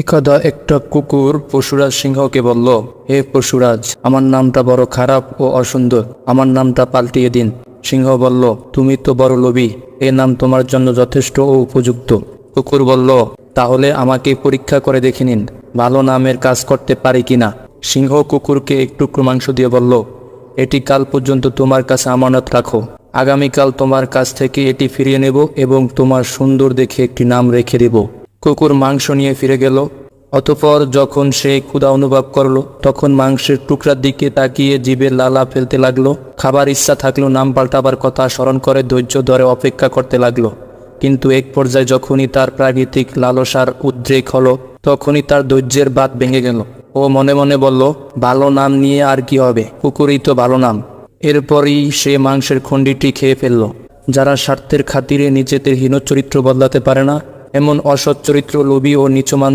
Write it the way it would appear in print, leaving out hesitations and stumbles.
একদা একটা কুকুর পশুরাজ সিংহকে বলল, হে পশুরাজ, আমার নামটা বড় খারাপ ও অসুন্দর, আমার নামটা পাল্টিয়ে দিন। সিংহ বলল, তুমি তো বড় লোভী, এ নাম তোমার জন্য যথেষ্ট ও উপযুক্ত। কুকুর বলল, তাহলে আমাকে পরীক্ষা করে দেখে নিন, ভালো নামের কাজ করতে পারি কিনা। সিংহ কুকুরকে একটু মাংস দিয়ে বলল, এটি কাল পর্যন্ত তোমার কাছে আমানত রাখো, আগামীকাল তোমার কাছ থেকে এটি ফিরিয়ে নেব এবং তোমার সুন্দর দেখে একটি নাম রেখে দেব। কুকুর মাংস নিয়ে ফিরে গেল। অতঃপর যখন সে ক্ষুধা অনুভব করলো, তখন মাংসের টুকরার দিকে তাকিয়ে জিভে লালা ফেলতে লাগলো। খাবার ইচ্ছা থাকলেও নাম পাল্টাবার কথা স্মরণ করে ধৈর্য ধরে অপেক্ষা করতে লাগলো। কিন্তু এক পর্যায়ে যখনই তার প্রাকৃতিক লালসার উদ্রেক হলো, তখনই তার ধৈর্যের বাঁধ ভেঙে গেল। ও মনে মনে বলল, ভালো নাম নিয়ে আর কি হবে, কুকুরই তো ভালো নাম। এরপরই সে মাংসের খণ্ডিটি খেয়ে ফেলল। যারা স্বার্থের খাতিরে নিজেদের হীন চরিত্র বদলাতে পারে না, এমন অসৎ চরিত্র, লোভী ও নিচুমানদের